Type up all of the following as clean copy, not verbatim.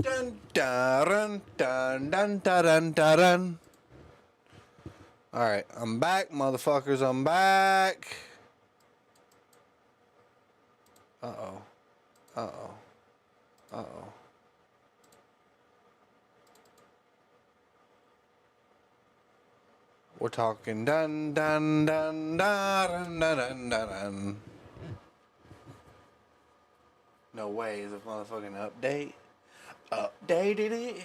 Dun dun dun dun dun dun dun dun. Alright, I'm back, motherfuckers. I'm back. Uh-oh. Uh-oh. Uh-oh. We're talking dun dun dun dun dun dun dun dun. No way is a motherfucking update. Updated it.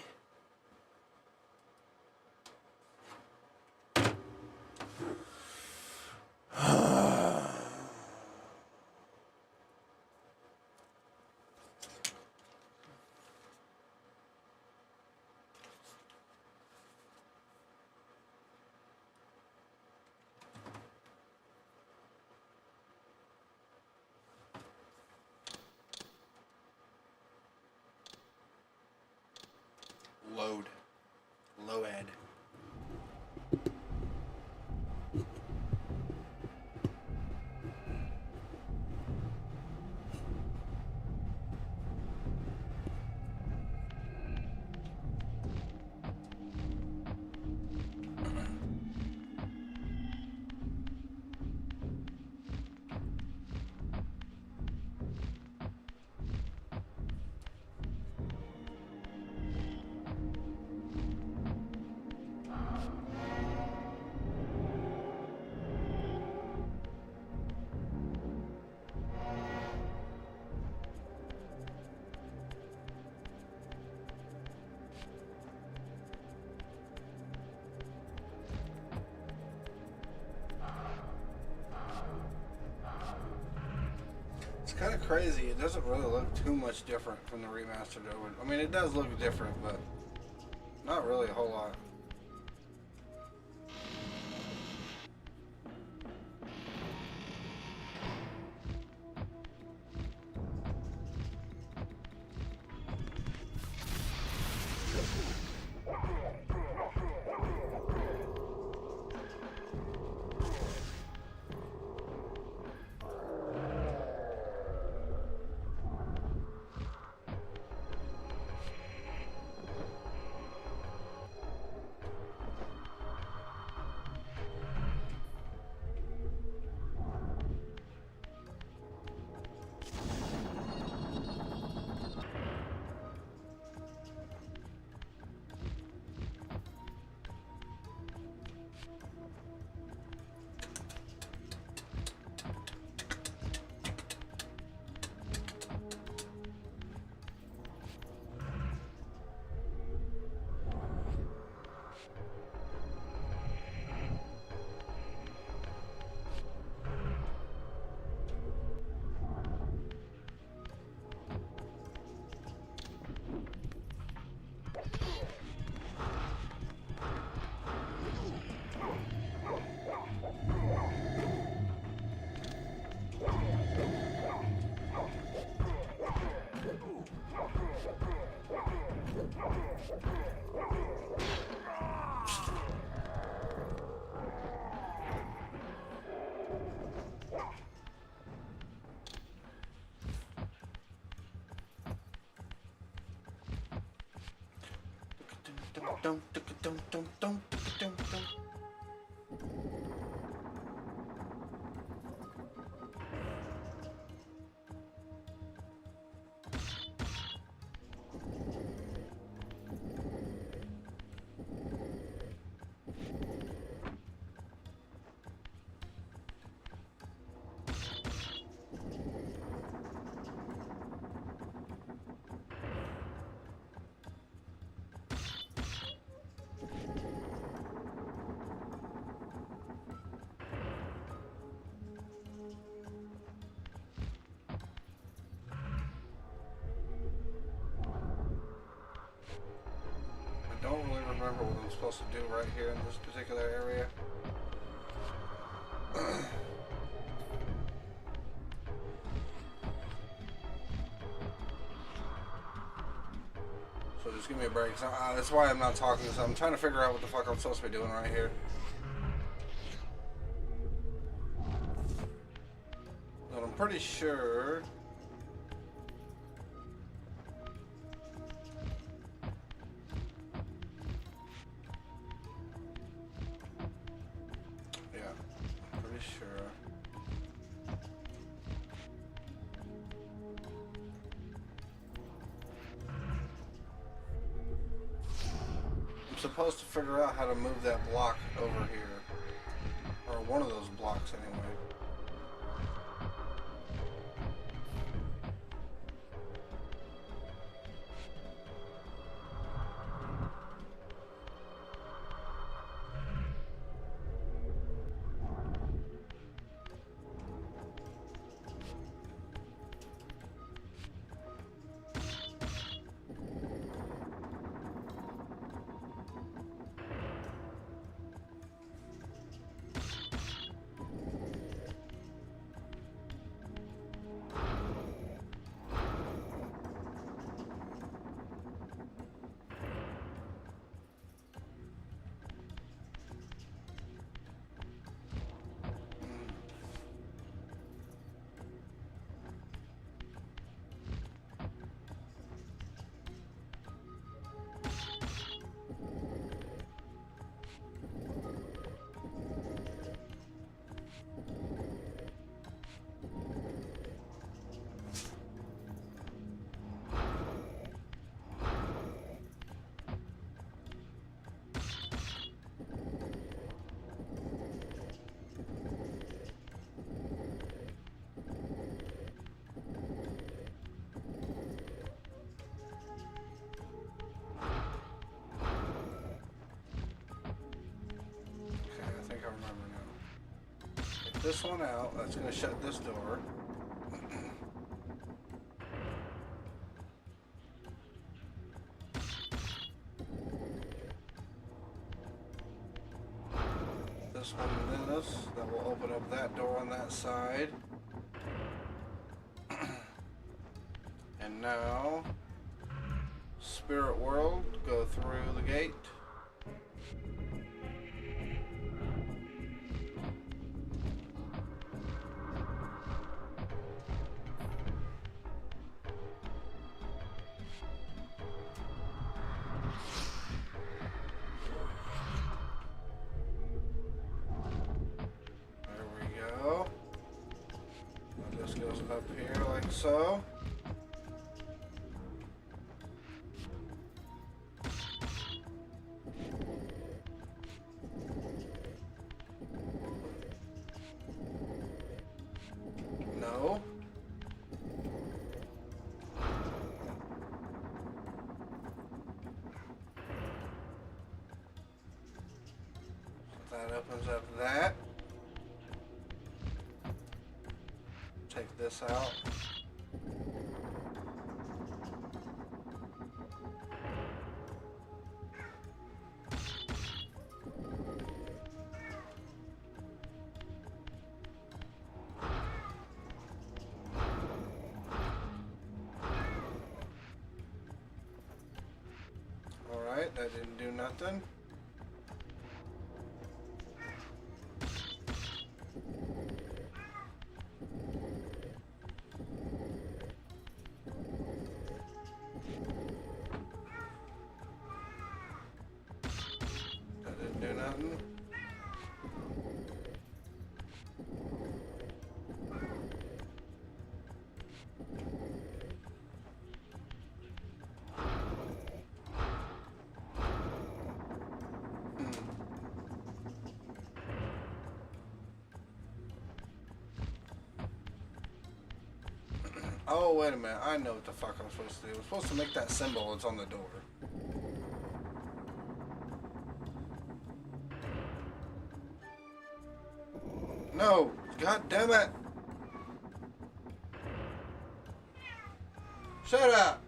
Load. Load. It's kind of crazy. It doesn't really look too much different from the remastered over. I mean, it does look different, but not really a whole lot. I don't really remember what I'm supposed to do right here in this particular area. So just give me a break. So, that's why I'm not talking. So I'm trying to figure out what the fuck I'm supposed to be doing right here. But I'm pretty sure supposed to figure out how to move that block over here. Or one of those blocks anyway. This one out. That's going to shut this door. This one and this. That will open up that door on that side. And now, Spirit World, go through the gate. Up here like so. No. So that opens up that. Take this out. All right, that didn't do nothing. Do nothing. Oh, wait a minute. I know what the fuck I'm supposed to do. I'm supposed to make that symbol that's on the door. No! God damn it! Shut up!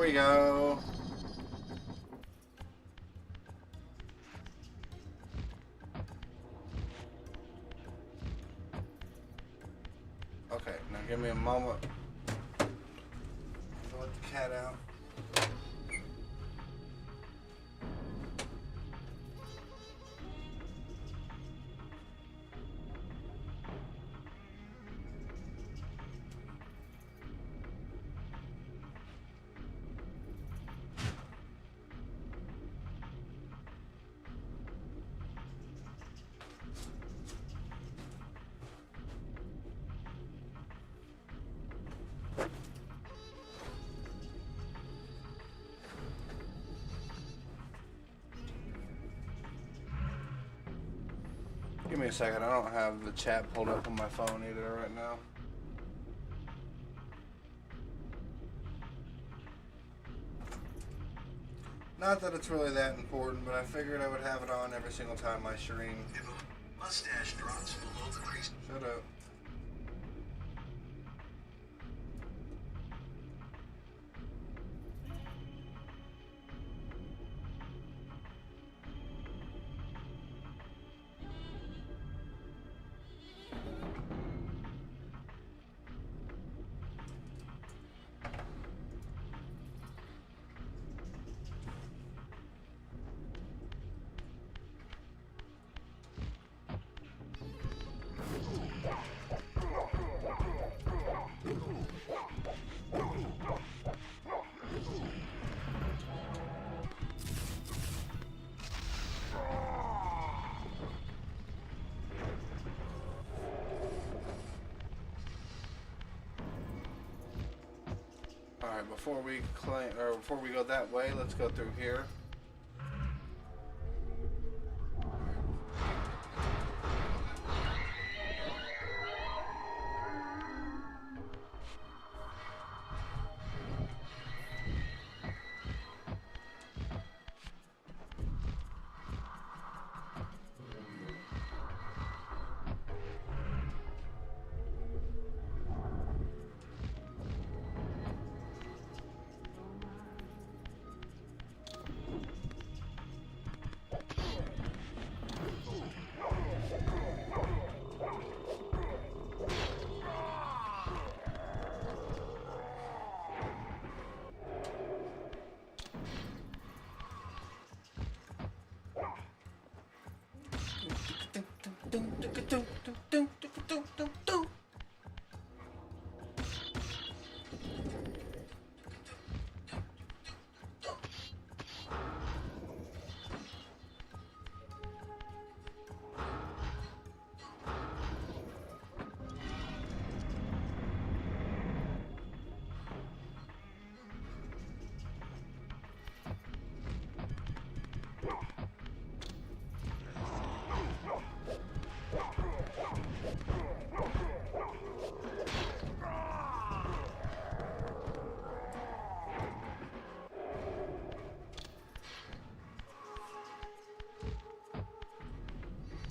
we go. Okay, now give me a moment. Let the cat out. Give me a second, I don't have the chat pulled up on my phone either right now. Not that it's really that important, but I figured I would have it on every single time I stream. Mustache drops below the crease. Shut up. Alright, before we go that way, let's go through here.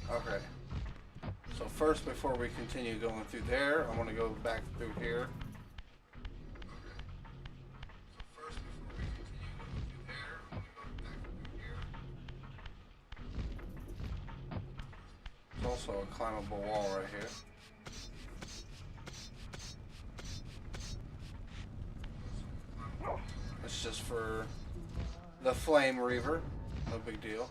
Okay. So first, before we continue going through there, I want to go back through here. There's also a climbable wall right here. It's just for the flame Reaver. No big deal.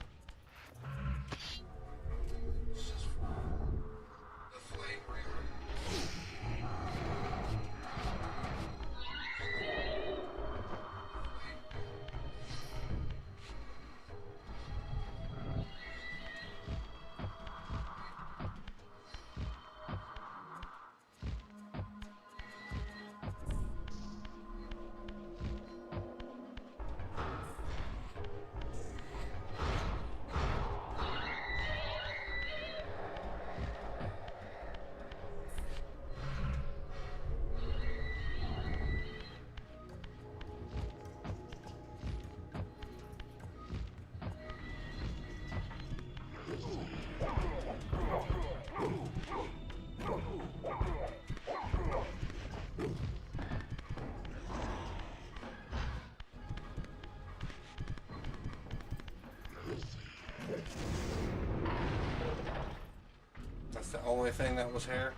only thing that was here.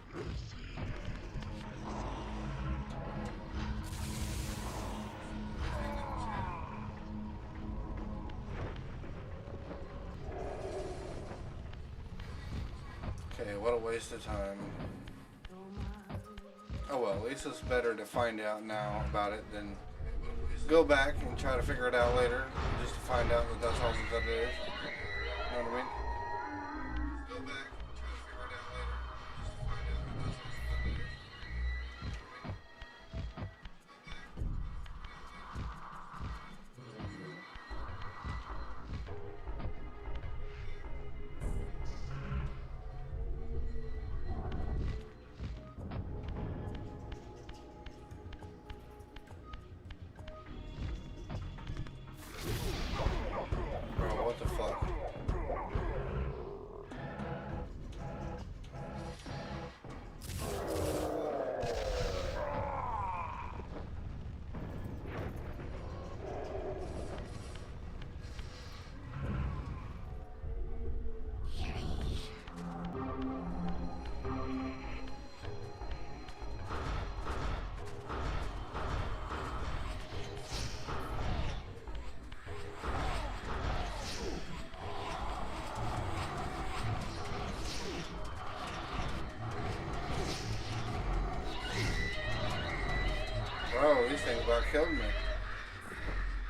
Okay, what a waste of time. Oh well, at least it's better to find out now about it than go back and try to figure it out later, just to find out that that's all that it is. You know what I mean? Go back and try to figure it out later, just to find out that that's all that it is. Bro, what the fuck? Bro, these things about killed me.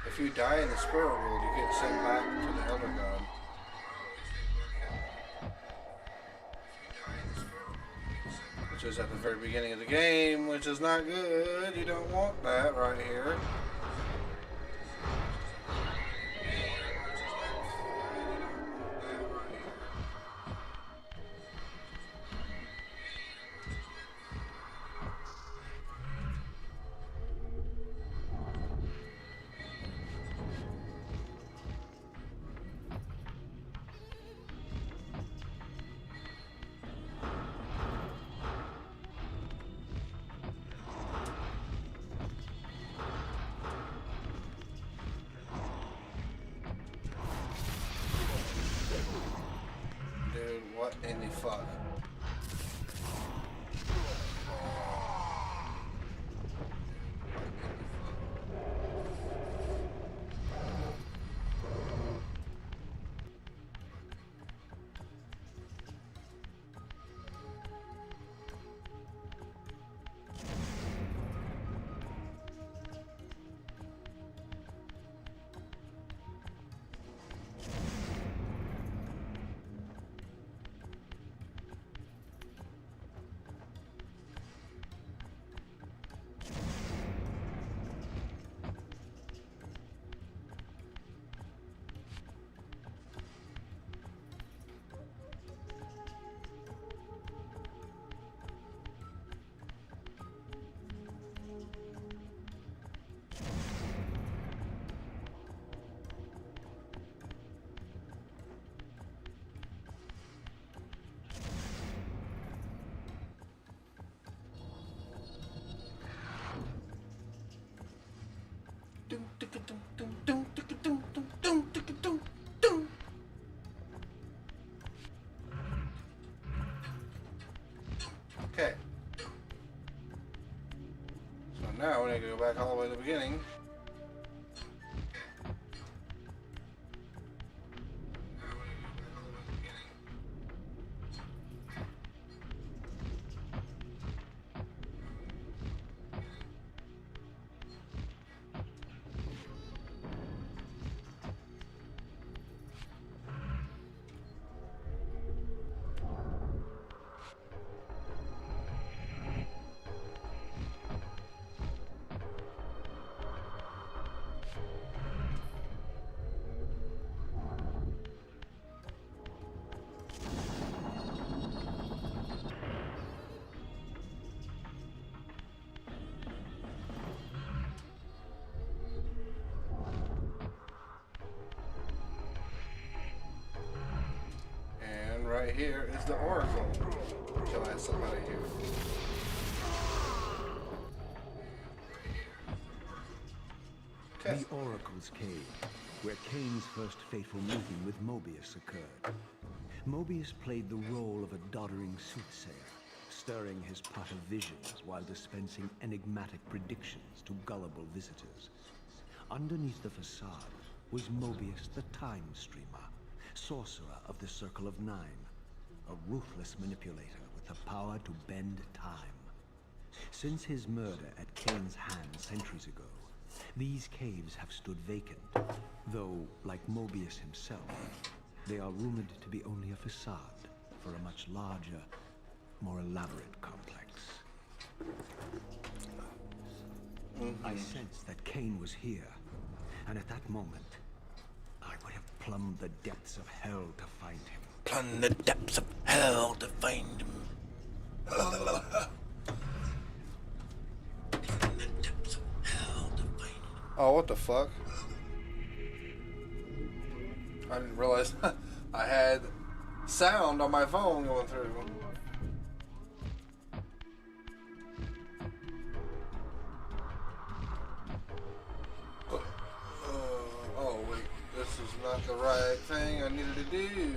If you die in the spirit world, you get sent back to the Elder God. Which is at the very beginning of the game, which is not good. You don't want that right here. Dude, what in the fuck? Okay. So now we need to go back all the way to the beginning. Right here is the Oracle. Shall I have somebody here? The Oracle's cave, where Kain's first fateful meeting with Mobius occurred. Mobius played the role of a doddering soothsayer, stirring his pot of visions while dispensing enigmatic predictions to gullible visitors. Underneath the facade was Mobius the Time Streamer, sorcerer of the Circle of Nine, a ruthless manipulator with the power to bend time. Since his murder at Kain's hands centuries ago, these caves have stood vacant, though, like Mobius himself, they are rumored to be only a facade for a much larger, more elaborate complex. I sensed that Kain was here, and at that moment, I would have plumbed the depths of hell to find him. Plumb the depths of hell to find him. Oh, what the fuck? I didn't realize I had sound on my phone going through. Oh, wait. This is not the right thing I needed to do.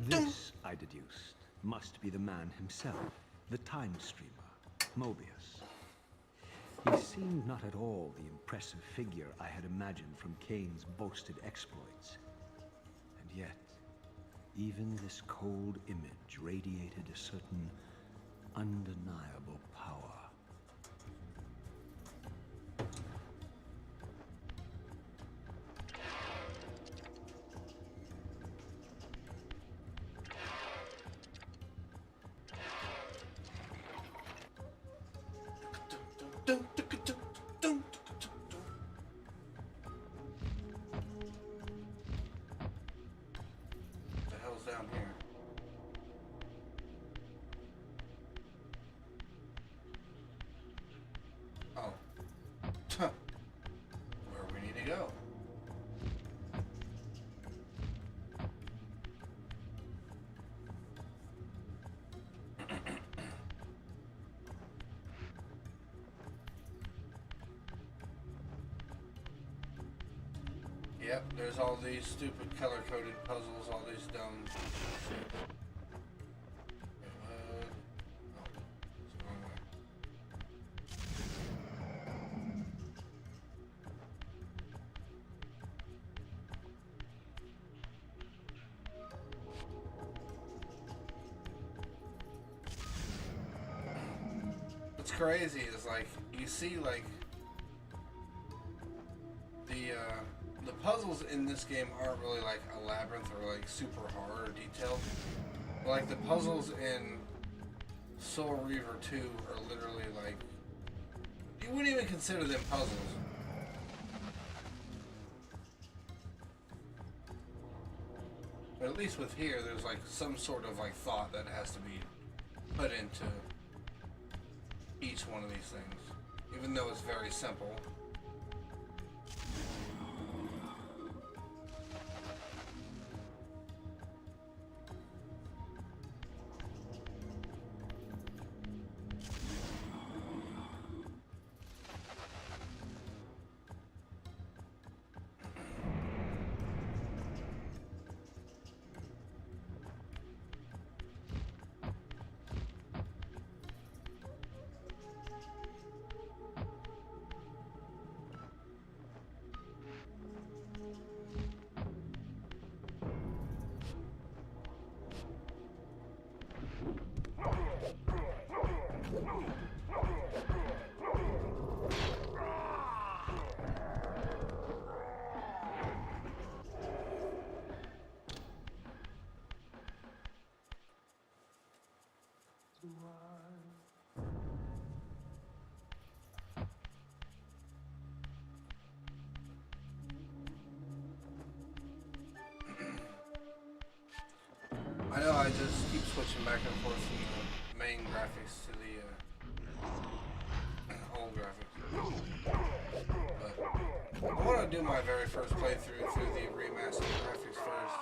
This, I deduced, must be the man himself, the Time Streamer, Mobius. He seemed not at all the impressive figure I had imagined from Kain's boasted exploits. And yet, even this cold image radiated a certain undeniable power. The hell's down here? Oh. Where we need to go. Yep, there's all these stupid color-coded puzzles, all these dumb shit. Wait, what? Oh, it's the wrong way. What's crazy is, like, you see, like, the puzzles in this game aren't really like a labyrinth or like super hard or detailed. But, like, the puzzles in Soul Reaver 2 are literally like, you wouldn't even consider them puzzles. But at least with here, there's like some sort of like thought that has to be put into each one of these things, even though it's very simple. switching back and forth from the main graphics to the old graphics. But I want to do my very first playthrough through the remastered graphics first.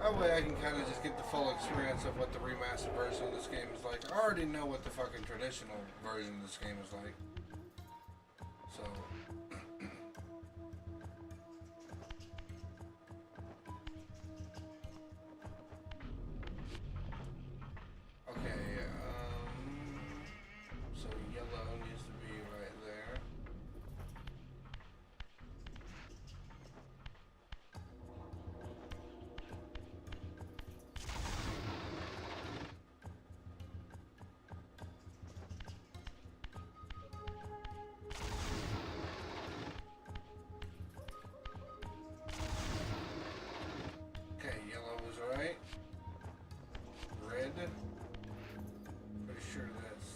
That way I can kind of just get the full experience of what the remastered version of this game is like. I already know what the fucking traditional version of this game is like. So... so yellow needs to be right there. Okay, yellow was right. Red. Pretty sure that's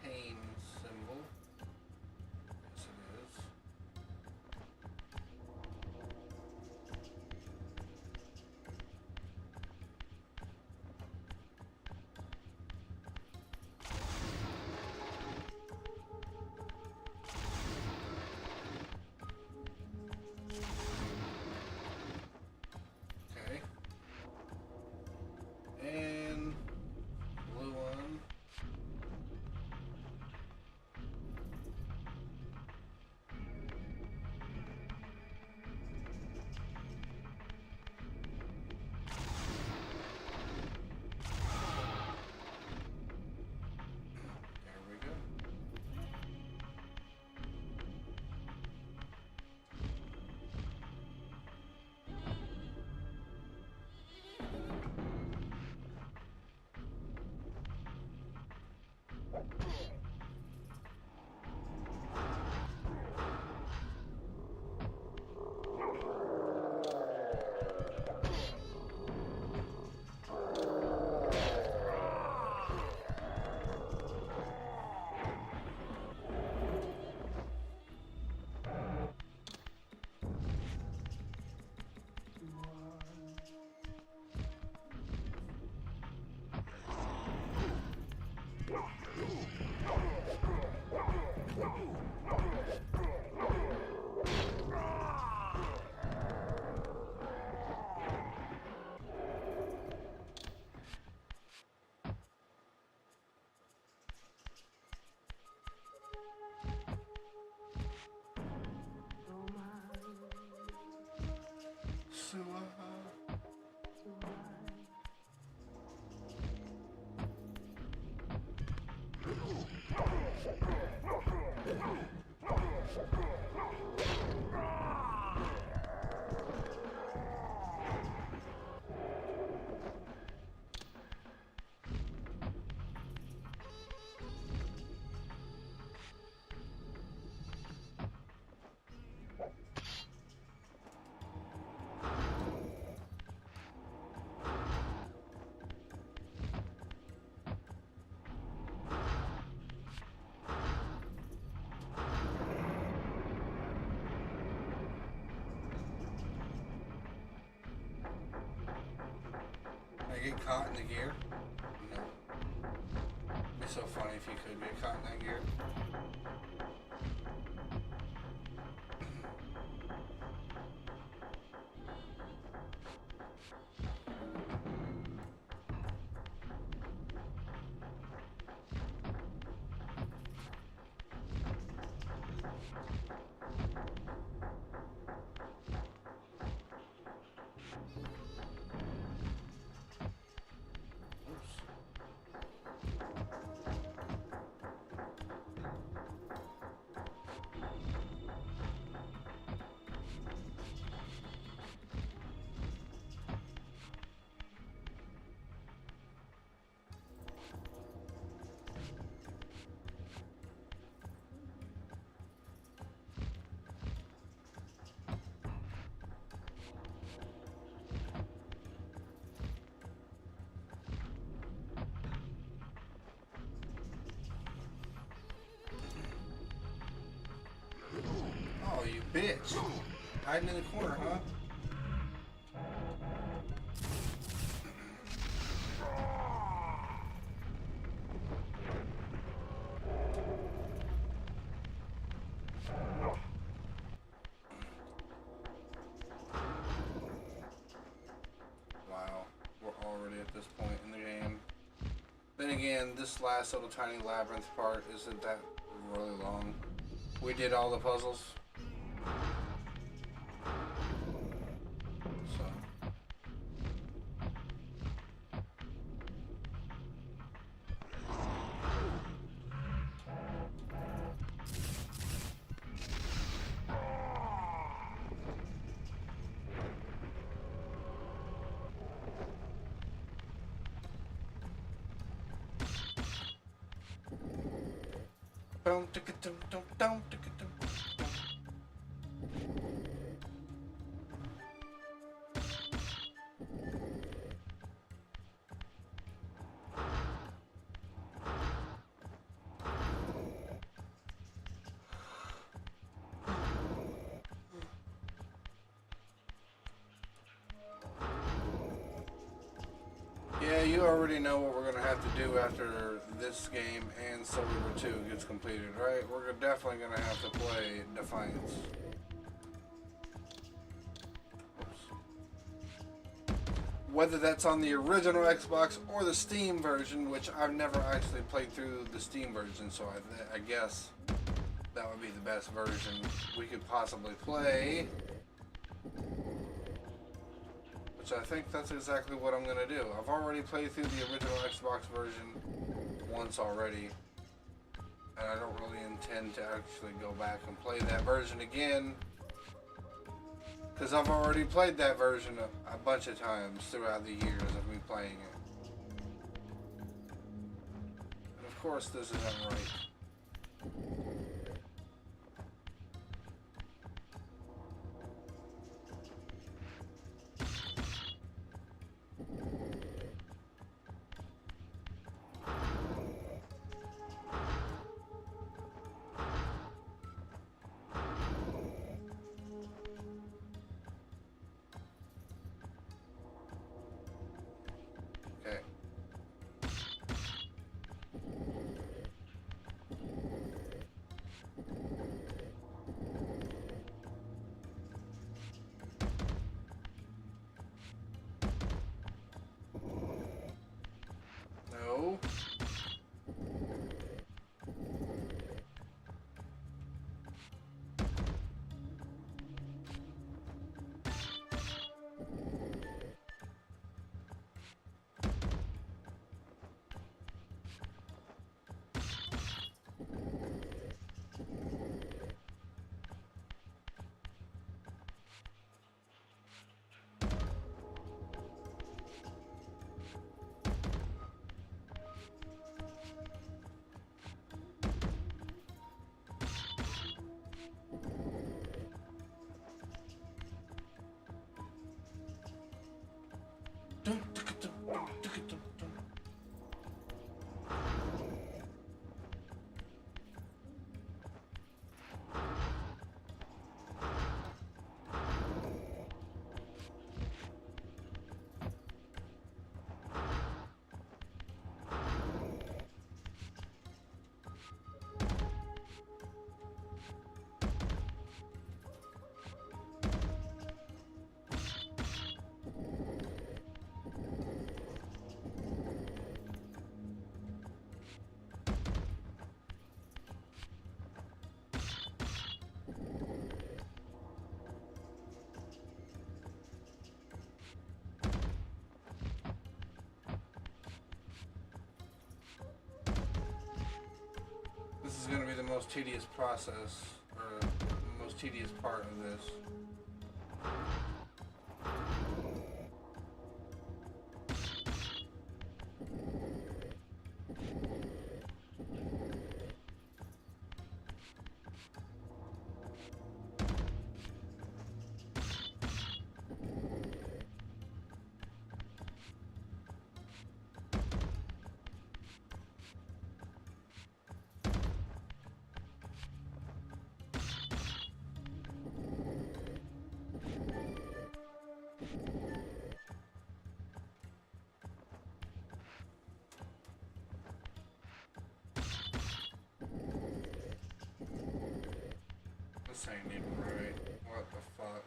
Kain symbol. Yes, it is. Okay. And blue one. There we go. Get caught in the gear? No. It'd be so funny if you could get caught in that gear. Oh, you bitch. Hiding in the corner, huh? Then again, this last little tiny labyrinth part isn't that really long. We did all the puzzles. So. Boom, ticka, dum, dum, dum, ticka, dum, dum. Yeah, you already know what we're gonna have to do after this game and Soul River 2 gets completed, right? We're definitely gonna have to play Defiance. Oops. Whether that's on the original Xbox or the Steam version, which I've never actually played through the Steam version, so I guess that would be the best version we could possibly play. Which I think that's exactly what I'm gonna do. I've already played through the original Xbox version once already, and I don't really intend to actually go back and play that version again, because I've already played that version a bunch of times throughout the years of me playing it. And of course this isn't right. Okay. No. This is going to be the most tedious process, or the most tedious part of this. This ain't even right. What the fuck?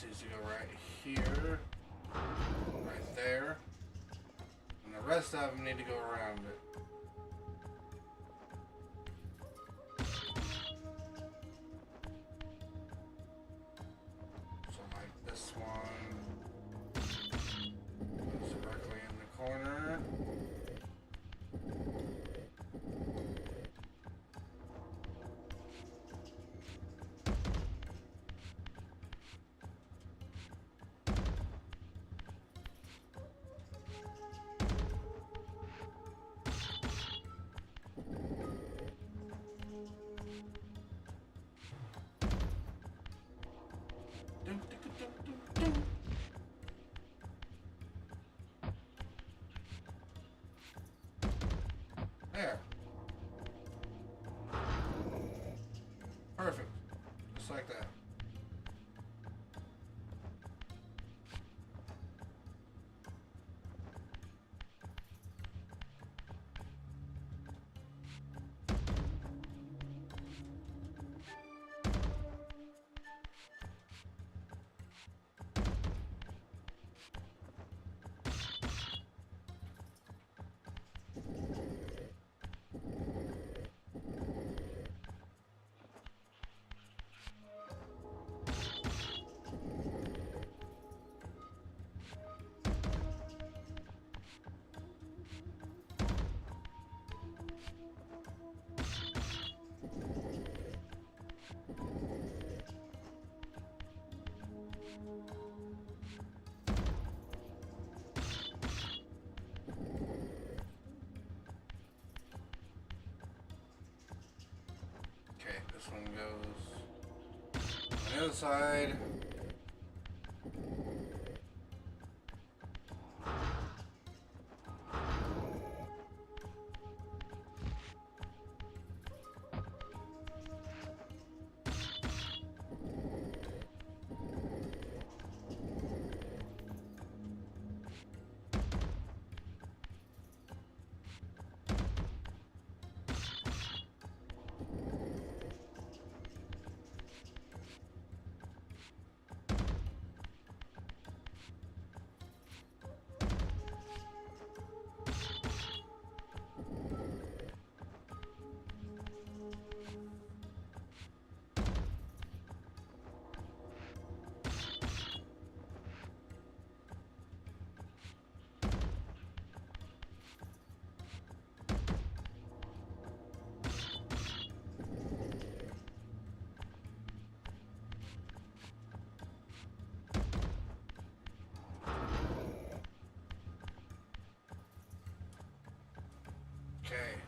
this needs to go right here, right there, and the rest of them need to go around it. So like this one goes directly in the corner. There. Perfect. Just like that. Okay, this one goes on the other side. Okay.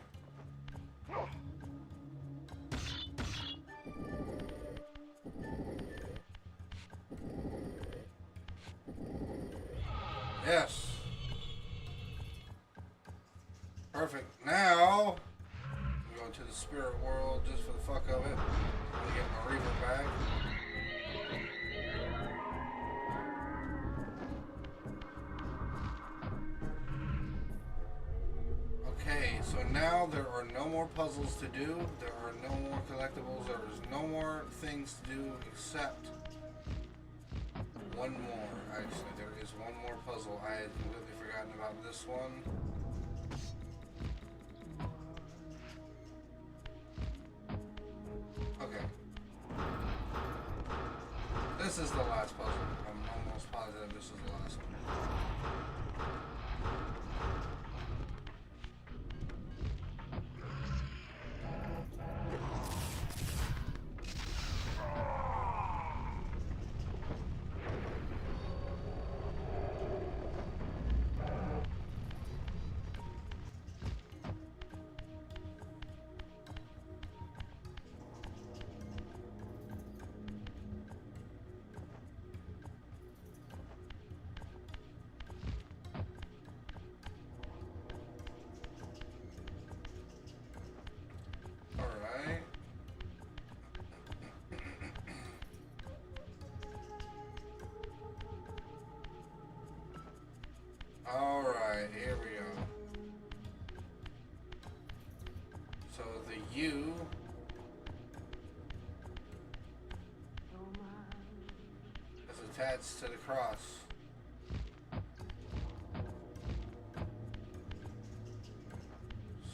Yes. Perfect. Now, I'm going to the spirit world just for the fuck of it. I'm gonna get my Reaver back. Okay, so now there are no more puzzles to do. There are no more collectibles. There is no more things to do except one more. Actually, there is one more puzzle. I had completely forgotten about this one. Okay. This is the last puzzle. I'm almost positive this is the last one. Alright, here we go. So the U is attached to the cross.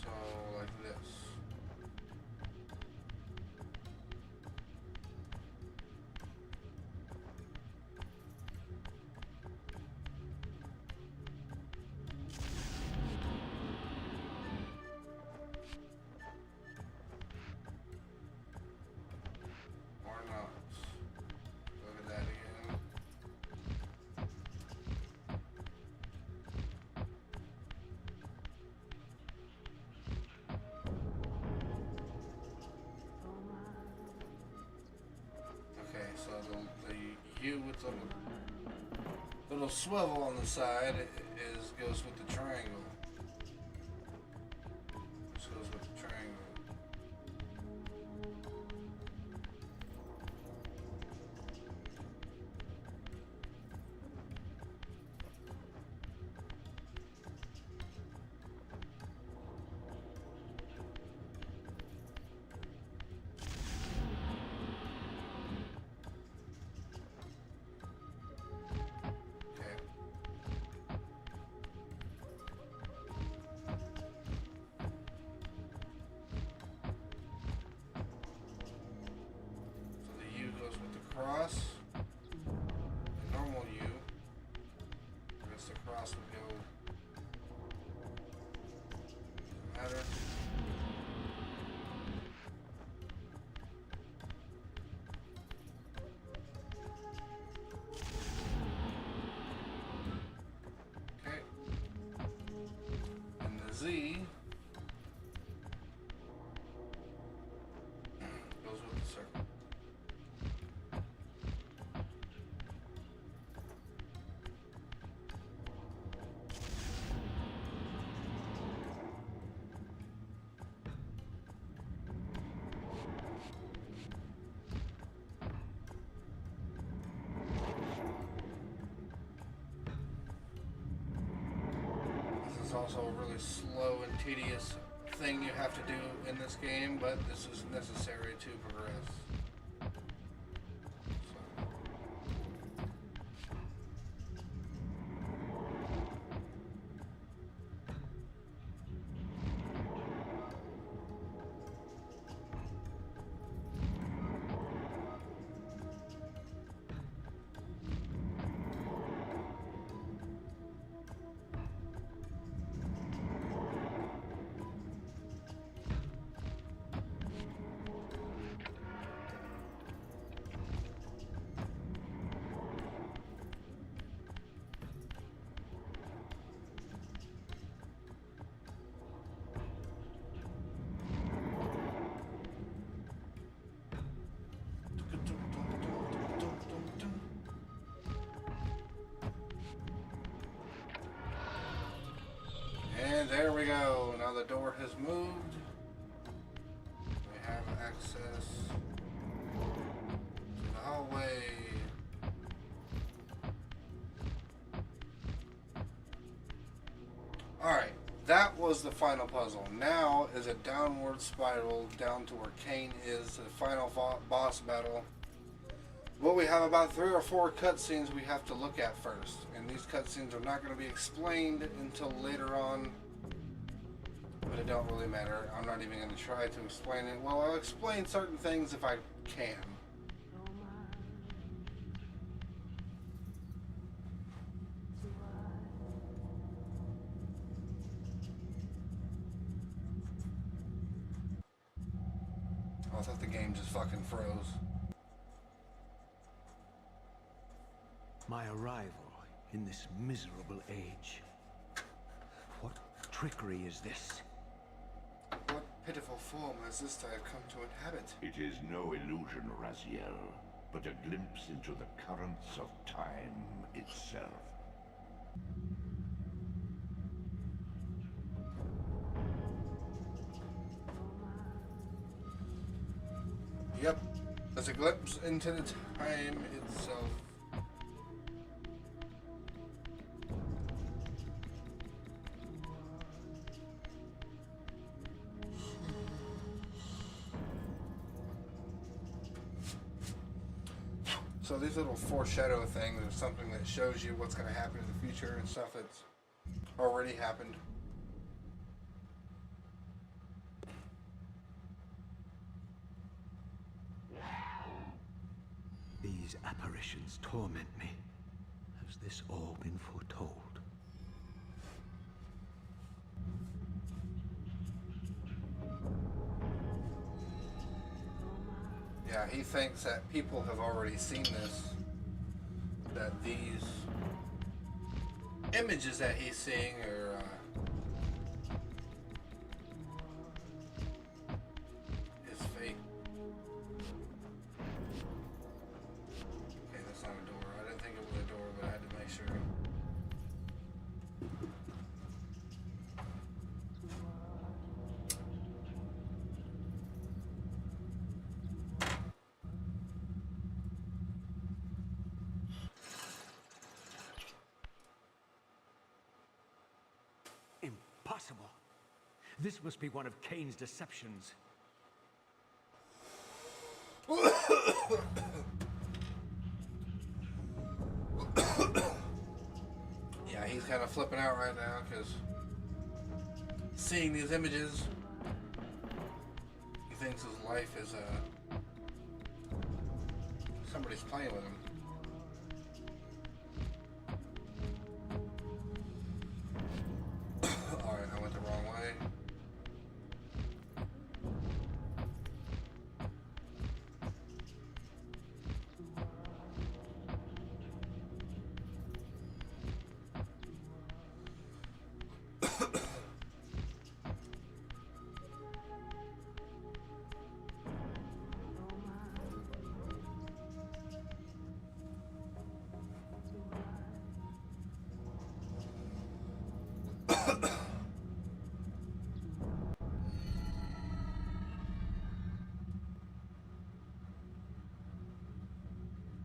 So, like this. Or not. Look at that again. Okay, so the U with the little swivel on the side goes with the triangle. This goes with the triangle. Okay. So the U goes with the cross. The normal U. I guess the cross would go. Doesn't matter. Okay. And the Z goes with the circle. This is also a really slow and tedious thing you have to do in this game, but this is necessary to progress. So. And there we go. Now the door has moved. We have access to the hallway. Alright, that was the final puzzle. Now is a downward spiral down to where Kain is, the final boss battle. But we have about 3 or 4 cutscenes we have to look at first. And these cutscenes are not going to be explained until later on. But it don't really matter. I'm not even going to try to explain it. Well, I'll explain certain things if I can. I thought the game just fucking froze. My arrival in this miserable age. What trickery is this? What pitiful form has this I have come to inhabit? It is no illusion, Raziel, but a glimpse into the currents of time itself. Yep, there's a glimpse into the time itself. So these little foreshadow things are something that shows you what's going to happen in the future and stuff that's already happened. These apparitions torment me. Has this all been foretold? Yeah, he thinks that people have already seen this. That these images that he's seeing are is fake. Okay, that's not a door. I didn't think it was a door, but I had to make sure. Impossible. This must be one of Kain's deceptions. Yeah, he's kind of flipping out right now because seeing these images, he thinks his life is somebody's playing with him. Alright, I went the wrong way.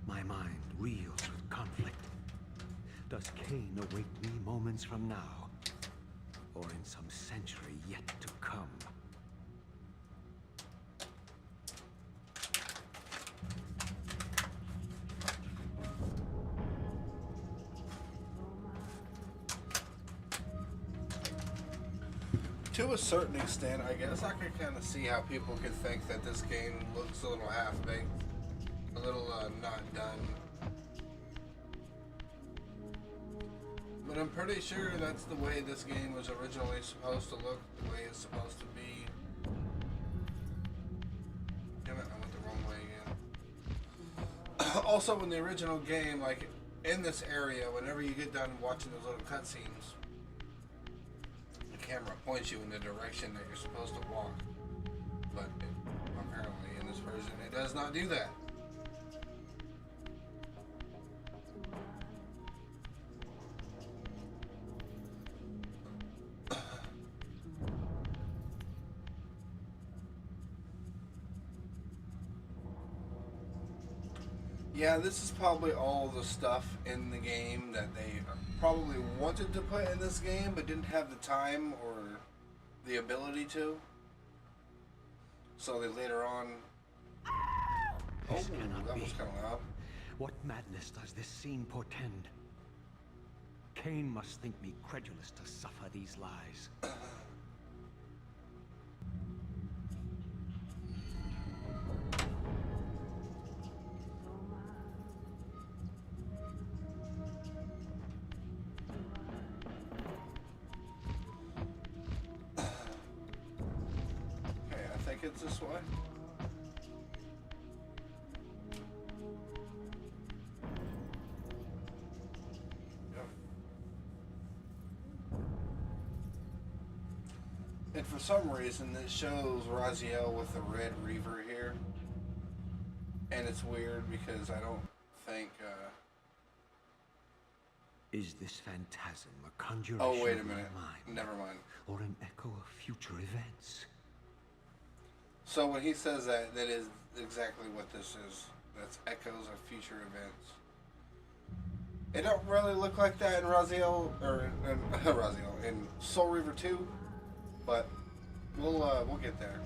My mind reels with conflict. Does Kain await me moments from now? Or in some century yet to come? To a certain extent, I guess I can kind of see how people could think that this game looks a little half-baked, a little not done. But I'm pretty sure that's the way this game was originally supposed to look, the way it's supposed to be. Damn it, I went the wrong way again. Also, in the original game, like, in this area, whenever you get done watching those little cutscenes, the camera points you in the direction that you're supposed to walk. But apparently, in this version, it does not do that. Yeah, this is probably all the stuff in the game that they probably wanted to put in this game, but didn't have the time or the ability to. So they later on... This cannot that be. was kind of loud. What madness does this scene portend? Kain must think me credulous to suffer these lies. It's this way. Yep. And for some reason, it shows Raziel with the red Reaver here. And it's weird because I don't think... Is this phantasm a conjuration Oh, wait a of my minute. mind? Never mind. Or an echo of future events? So when he says that, that is exactly what this is. That's echoes of future events. It don't really look like that in Raziel, or in Raziel, in Soul Reaver 2, but we'll get there.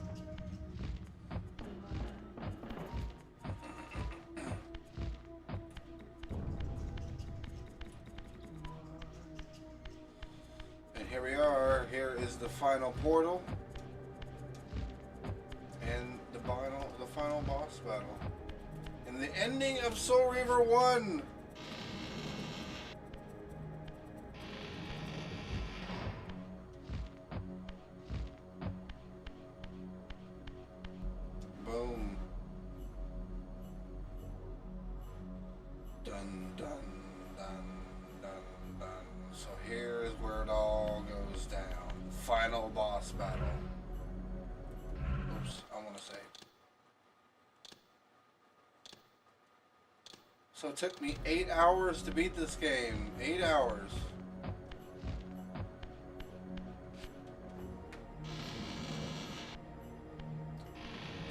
here we are. Here is the final portal. And the final boss battle. And the ending of Soul Reaver 1. Boom. Dun, dun, dun, dun, dun. So here is where it all goes down. Final boss battle. Oops, I want to say. So it took me 8 hours to beat this game. 8 hours.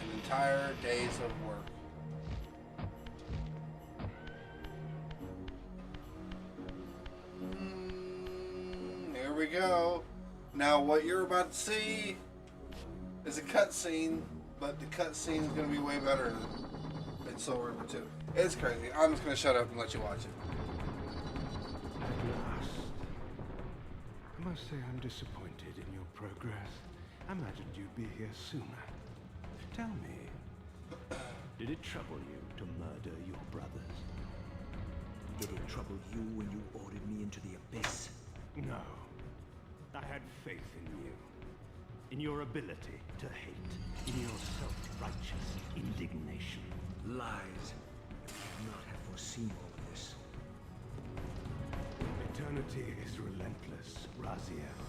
An entire days of work. Here we go. Now what you're about to see is a cutscene, but the cutscene is going to be way better than Soul Reaver 2. It's crazy. I'm just going to shut up and let you watch it. At last. I must say I'm disappointed in your progress. I imagined you'd be here sooner. Tell me, did it trouble you to murder your brothers? Did it trouble you when you ordered me into the abyss? No. I had faith in you. In your ability to hate. In your self-righteous indignation. Lies. You could not have foreseen all of this. Eternity is relentless, Raziel.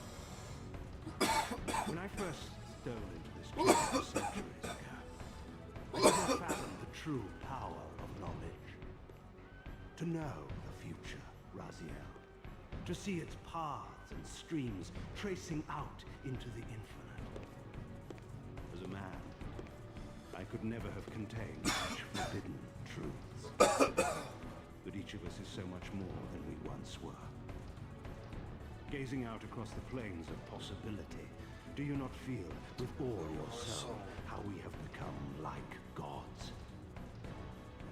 When I first stole into this chamber centuries ago, I never found the true power of knowledge. To know the future, Raziel. To see its paths and streams tracing out into the infinite. As a man, I could never have contained such forbidden truths. But each of us is so much more than we once were. Gazing out across the plains of possibility, do you not feel with all your soul how we have become like gods?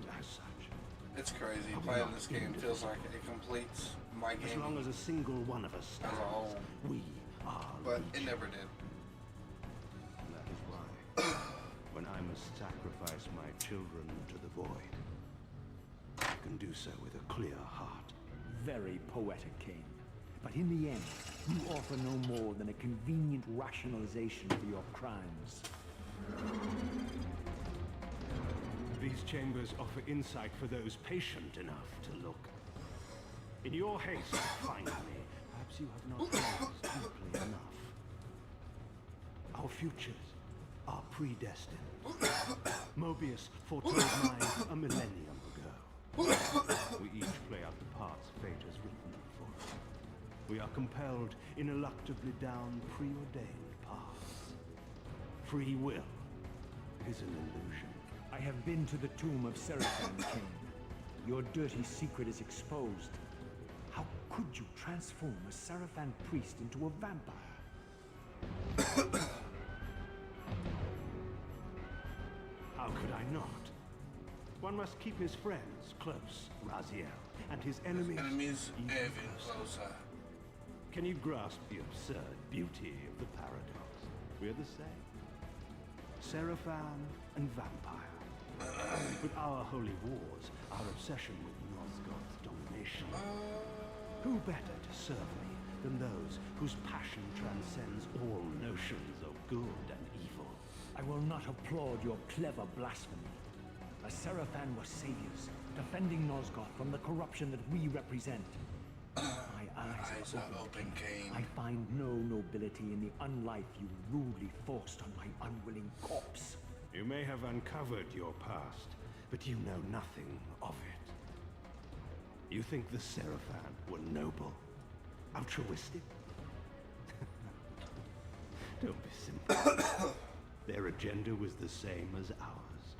And as such, It's crazy. Playing this game feels like it completes my as game long as a single one of us as a whole. stands, we are But it legion. never did. And that is why, when I must sacrifice my children to the void, I can do so with a clear heart. Very poetic, Kain. But in the end, you offer no more than a convenient rationalization for your crimes. These chambers offer insight for those patient enough to look. In your haste to find me, perhaps you have not gazed deeply enough. Our futures are predestined. Mobius foretold mine a millennium ago. We each play out the parts fate has written for us. We are compelled ineluctably down preordained paths. Free will is an illusion. I have been to the tomb of Seraphan, Kain. Your dirty secret is exposed. How could you transform a Seraphan priest into a vampire? How could I not? One must keep his friends close, Raziel, and his enemies Enemies even closer. Can you grasp the absurd beauty of the paradox? We're the same. Seraphan and vampire. With our holy wars, our obsession with Nosgoth's domination. Who better to serve me than those whose passion transcends all notions of good and evil? I will not applaud your clever blasphemy. A Seraphan were saviors, defending Nosgoth from the corruption that we represent. My eyes are open, Kain. I find no nobility in the unlife you rudely forced on my unwilling corpse. You may have uncovered your past, but you know nothing of it. You think the Seraphan were noble, altruistic? Don't be simple. Their agenda was the same as ours.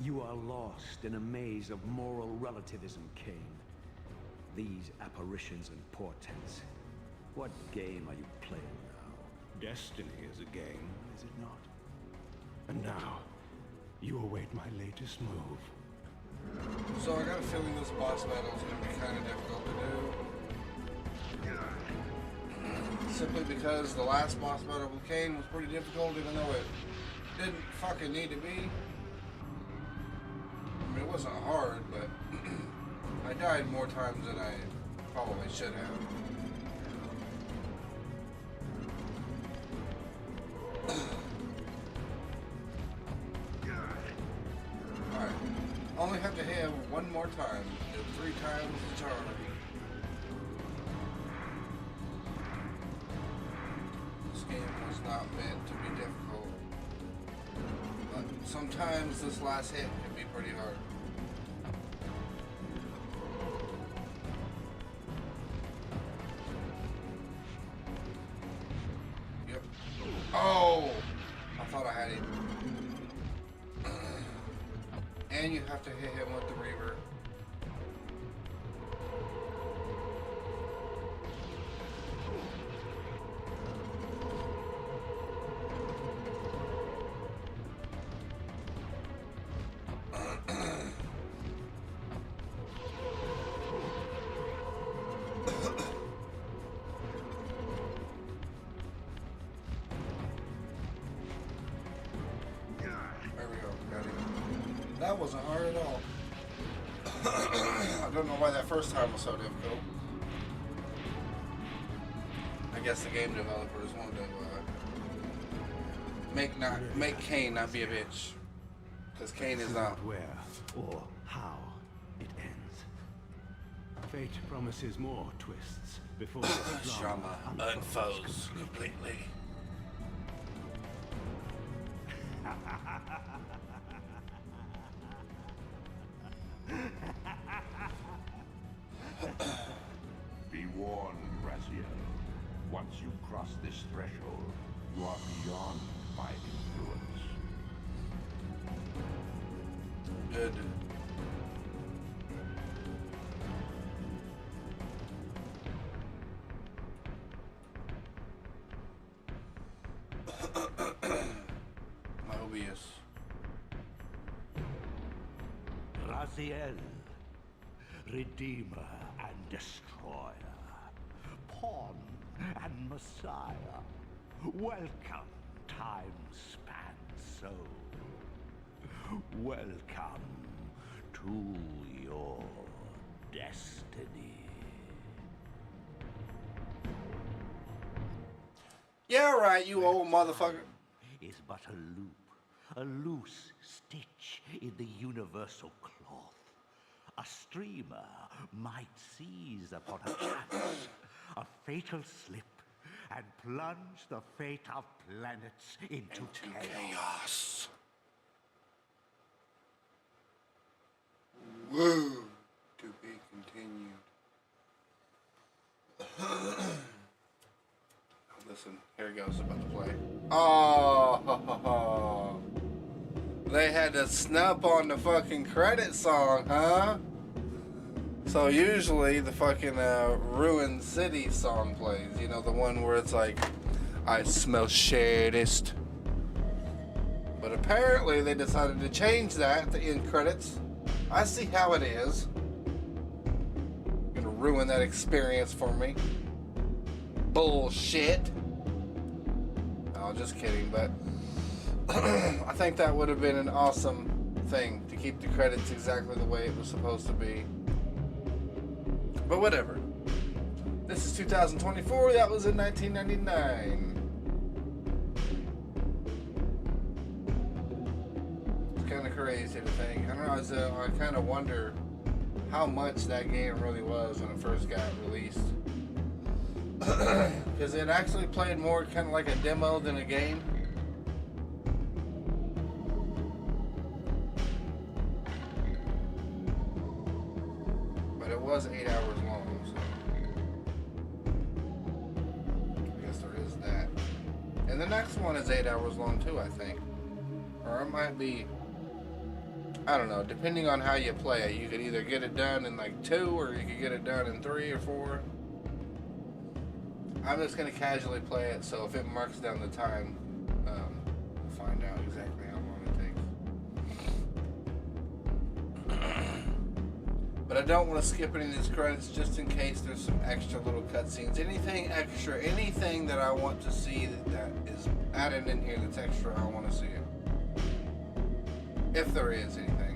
You are lost in a maze of moral relativism, Kain. These apparitions and portents. What game are you playing now? Destiny is a game, is it not? And now, you await my latest move. So I got a feeling this boss battle is going to be kind of difficult to do. Simply because the last boss battle with Kain was pretty difficult, even though it didn't fucking need to be. I mean, it wasn't hard, but I died more times than I probably should have. Alright. Only have to hit him one more time. Did 3 times the charge. This game was not meant to be difficult. But sometimes this last hit can be pretty hard. Yep. Oh! I thought I had it. And you have to hit him with the Reaver. There we go, got him. That wasn't hard at all. I don't know why that first time was so difficult. I guess the game developers wanted to make Kain not be a bitch, because Kain is not. Where or how it ends. Fate promises more twists before the Drama unfolds completely. Be warned, Raziel. Once you cross this threshold, you are beyond my influence. Good. Mobius. Raziel, Redeemer and Destroyer, Pawn and Messiah. Welcome, time-span soul. Welcome to your destiny. Yeah, right, you old motherfucker. Is but a loop, a loose stitch in the universal cloth. A streamer might seize upon a chance, a fatal slip, and plunge the fate of planets into chaos. Woo! To be continued. Listen, here it goes, about to play. Oh! They had to snap on the fucking credit song, huh? So usually the fucking Ruined City song plays. You know, the one where it's like, I smell shadist. But apparently they decided to change that at the end credits. I see how it is. Gonna ruin that experience for me. Bullshit. Oh, just kidding, but I think that would have been an awesome thing to keep the credits exactly the way it was supposed to be. But whatever. This is 2024, that was in 1999. It's kind of crazy to think. I don't know, I kind of wonder how much that game really was when it first got released. Because it actually played more kind of like a demo than a game. But it was 8 hours long, so I guess there is that. And the next one is 8 hours long too, I think. Or it might be, I don't know, depending on how you play it. You could either get it done in like 2, or you could get it done in 3 or 4. I'm just going to casually play it, so if it marks down the time, we'll find out exactly how long it takes. But I don't want to skip any of these credits just in case there's some extra little cutscenes. Anything extra, anything that I want to see that is added in here that's extra, I want to see it. If there is anything.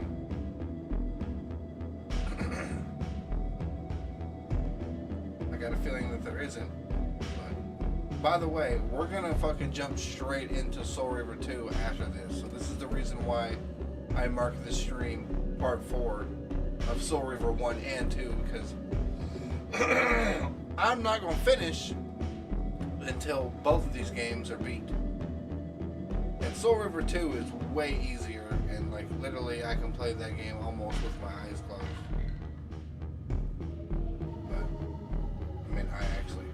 I got a feeling that there isn't. But, by the way, we're going to fucking jump straight into Soul Reaver 2 after this. So this is the reason why I marked this stream part 4 of Soul Reaver 1 and 2, because I'm not going to finish until both of these games are beat. And Soul Reaver 2 is way easier, and like literally I can play that game almost with my eyes closed. But, I mean, I actually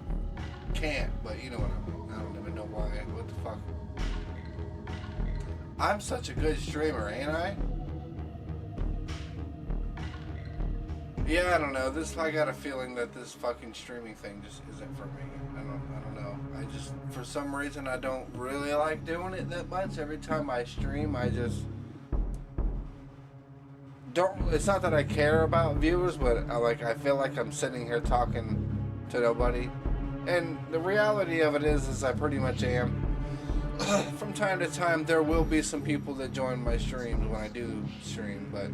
can't, but you know what I mean. I don't even know why. What the fuck? I'm such a good streamer, ain't I? Yeah, I don't know. I got a feeling that this fucking streaming thing just isn't for me. I don't know. I just, for some reason, I don't really like doing it that much. Every time I stream, I just don't. It's not that I care about viewers, but I feel like I'm sitting here talking to nobody. And the reality of it is I pretty much am. From time to time, there will be some people that join my streams when I do stream, but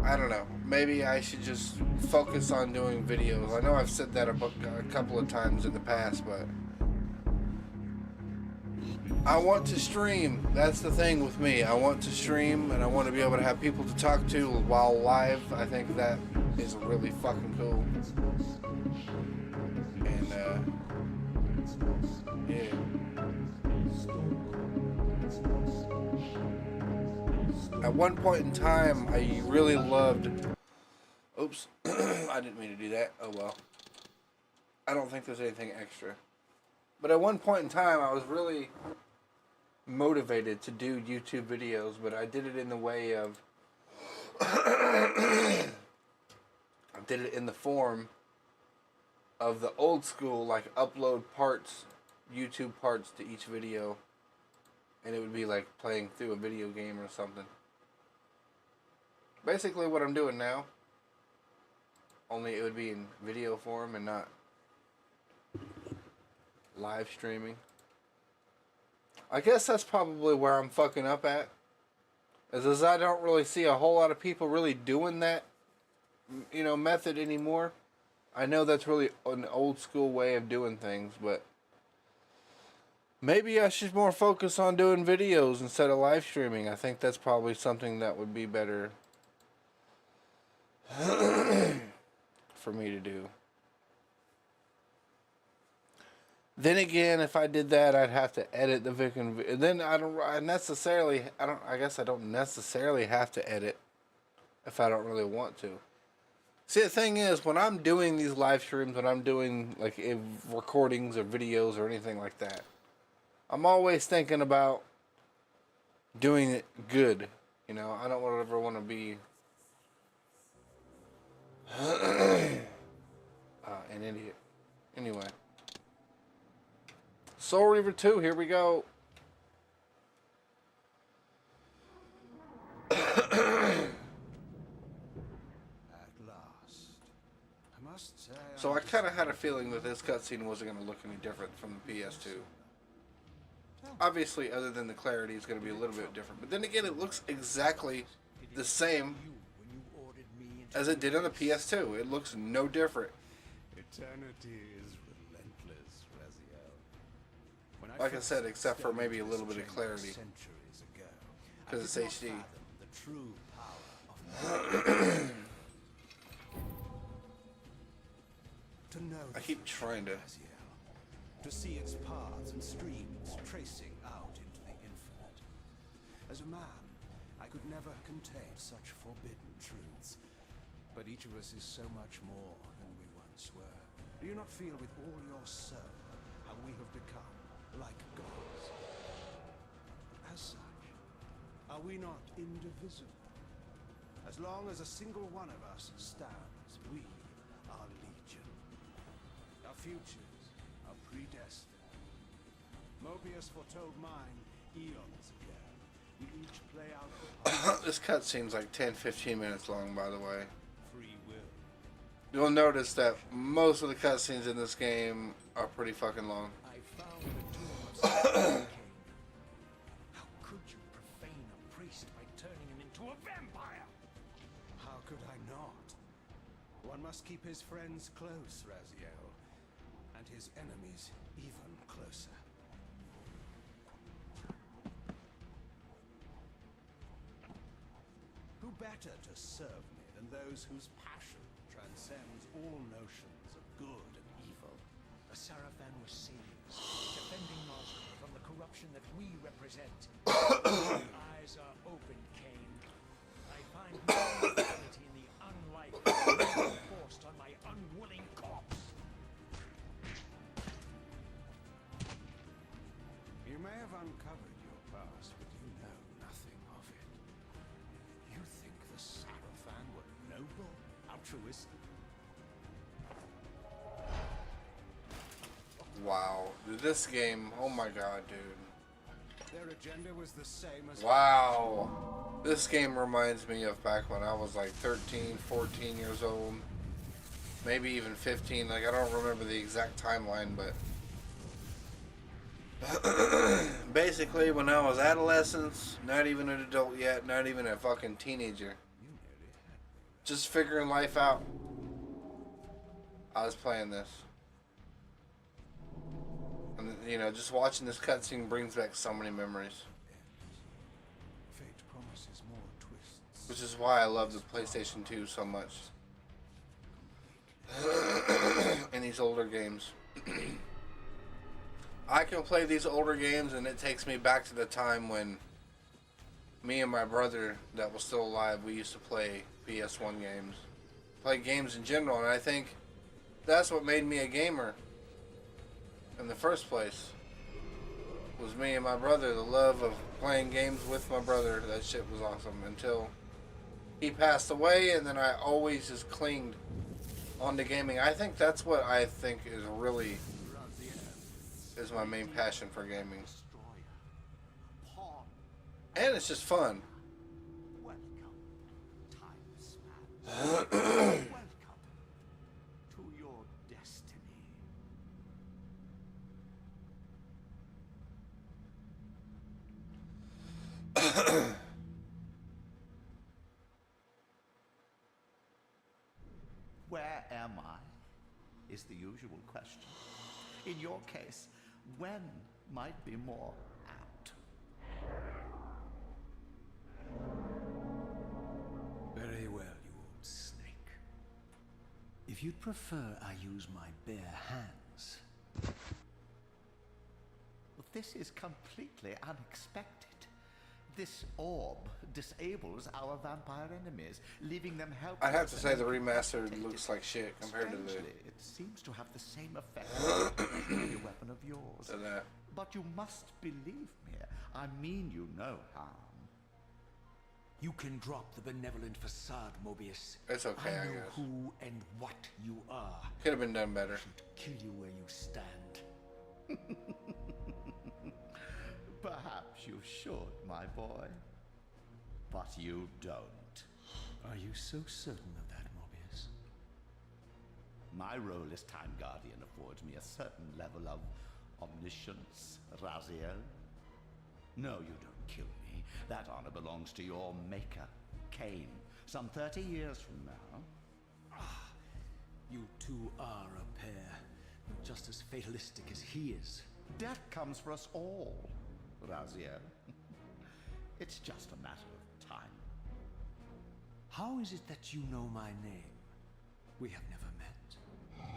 I don't know. Maybe I should just focus on doing videos. I know I've said that a couple of times in the past, but I want to stream. That's the thing with me. I want to stream, and I want to be able to have people to talk to while live. I think that is really fucking cool. And, yeah. At one point in time, I really loved... Oops. I didn't mean to do that. Oh well. I don't think there's anything extra. But at one point in time, I was really motivated to do YouTube videos, but I did it in the way of... I did it in the form of the old school, like, upload parts, YouTube parts to each video. And it would be like playing through a video game or something. Basically what I'm doing now. Only it would be in video form and not live streaming. I guess that's probably where I'm fucking up at. Is I don't really see a whole lot of people really doing that, you know, method anymore. I know that's really an old school way of doing things, but maybe I should more focus on doing videos instead of live streaming. I think that's probably something that would be better for me to do. Then again, if I did that, I'd have to edit the Vicken. Then I guess I don't necessarily have to edit if I don't really want to. See, the thing is, when I'm doing these live streams, when I'm doing like recordings or videos or anything like that, I'm always thinking about doing it good. You know, I don't ever want to be an idiot. Anyway. Soul Reaver 2, here we go. At last. I must say, So I kind of had a feeling that this cutscene wasn't going to look any different from the PS2. Obviously, other than the clarity, it's going to be a little bit different. But then again, it looks exactly the same as it did on the PS2. It looks no different. Eternity is relentless, Raziel. Like I said, except for maybe a little bit of clarity. Because it's HD. The true power of to know I keep trying to... to see its paths and streams tracing out into the infinite. As a man, I could never contain such forbidden truths. But each of us is so much more than we once were. Do you not feel with all your soul how we have become like gods? As such, are we not indivisible? As long as a single one of us stands, we are legion. Our futures are predestined. Mobius foretold mine eons ago. We each play out the part. This cutscene's like 10-15 minutes long, by the way. Free will. You'll notice that most of the cutscenes in this game are pretty fucking long. I found the tomb of Kain. How could you profane a priest by turning him into a vampire? How could I not? One must keep his friends close, Raziel, and his enemies even closer. Who better to serve me than those whose passion transcends all notions of good and evil? The Sarafan were saviors, defending Nosra from the corruption that we represent. My eyes are open, Kain. I find no utility in the unlife forced on my unwilling corpse. You may have uncovered your past, but you know nothing of it. You think the Sarafan were noble, altruistic? Wow. Dude, this game, oh my god, dude. Their agenda was the same as Wow. This game reminds me of back when I was like 13, 14 years old. Maybe even 15. Like, I don't remember the exact timeline, but basically when I was adolescent, not even an adult yet, not even a fucking teenager. Just figuring life out. I was playing this. And, you know, just watching this cutscene brings back so many memories. fate promises more twists. Which is why I love the PlayStation 2 so much. And these older games. I can play these older games and it takes me back to the time when me and my brother that was still alive, we used to play PS1 games. Play games in general, and I think that's what made me a gamer. In the first place, was me and my brother, the love of playing games with my brother. That shit was awesome until he passed away, and then I always just clinged on to gaming. I think that's what I think is really is my main passion for gaming, and it's just fun. Welcome, time span. Welcome to your destiny. Where am I? Is the usual question. In your case, when might be more apt. Very well, you old snake. If you'd prefer I use my bare hands. This is completely unexpected. This orb disables our vampire enemies, leaving them helpless. I have to say the and remastered protected. looks like shit compared to the Strangely, it seems to have the same effect as a weapon of yours. that. But you must believe me. I mean you no harm. You can drop the benevolent facade, Mobius. It's okay, I I know guess. who and what you are. Could have been done better. Kill you where you stand. Perhaps you should, my boy. But you don't. Are you so certain of that, Mobius? My role as Time Guardian affords me a certain level of omniscience, Raziel. No, you don't kill me. That honor belongs to your maker, Kain, some 30 years from now. You two are a pair. You're just as fatalistic as he is. Death comes for us all, Raziel. It's just a matter of time. How is it that you know my name? We have never met.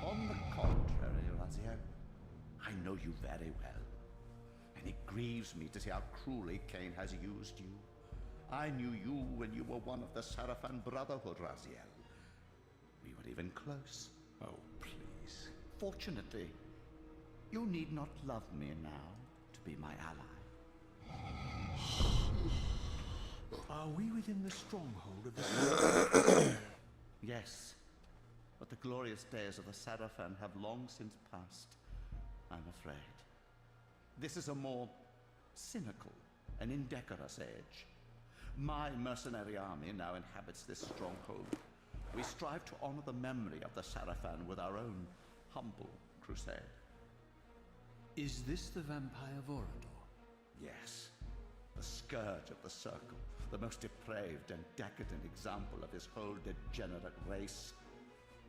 On the contrary, Raziel, I know you very well. And it grieves me to see how cruelly Kain has used you. I knew you when you were one of the Sarafan Brotherhood, Raziel. We were even close. Oh, please. Fortunately, you need not love me now to be my ally. Are we within the stronghold of the Yes, but the glorious days of the Sarafan have long since passed, I'm afraid. This is a more cynical an indecorous age. My mercenary army now inhabits this stronghold. We strive to honor the memory of the Sarafan with our own humble crusade. Is this the Vampire Vorador? Yes, the scourge of the Circle, the most depraved and decadent example of his whole degenerate race.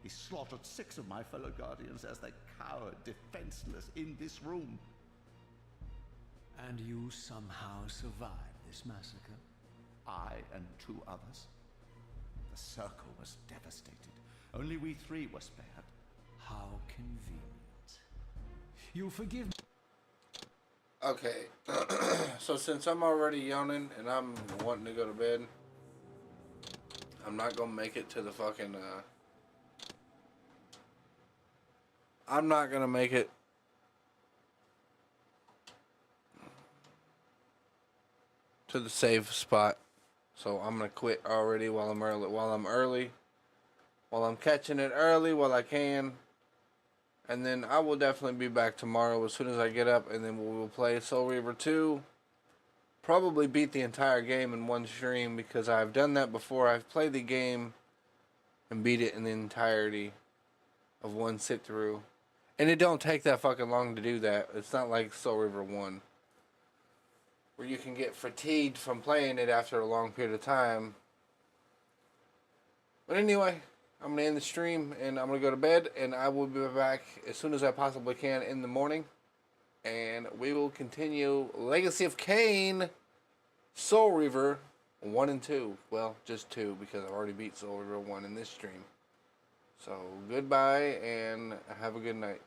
He slaughtered 6 of my fellow Guardians as they cowered defenseless in this room. And you somehow survived this massacre? I and 2 others. The Circle was devastated. Only we 3 were spared. How convenient. You'll forgive me. Okay, so since I'm already yawning and I'm wanting to go to bed, I'm not gonna make it to the fucking, I'm not gonna make it to the save spot. So I'm gonna quit already while I'm catching it early while I can. And then I will definitely be back tomorrow as soon as I get up, and then we will play Soul Reaver 2. Probably beat the entire game in one stream, because I've done that before. I've played the game and beat it in the entirety of one sit through. And it don't take that fucking long to do that. It's not like Soul Reaver 1, where you can get fatigued from playing it after a long period of time. But anyway, I'm going to end the stream, and I'm going to go to bed, and I will be back as soon as I possibly can in the morning. And we will continue Legacy of Kain, Soul Reaver 1 and 2. Well, just 2, because I've already beat Soul Reaver 1 in this stream. So, goodbye, and have a good night.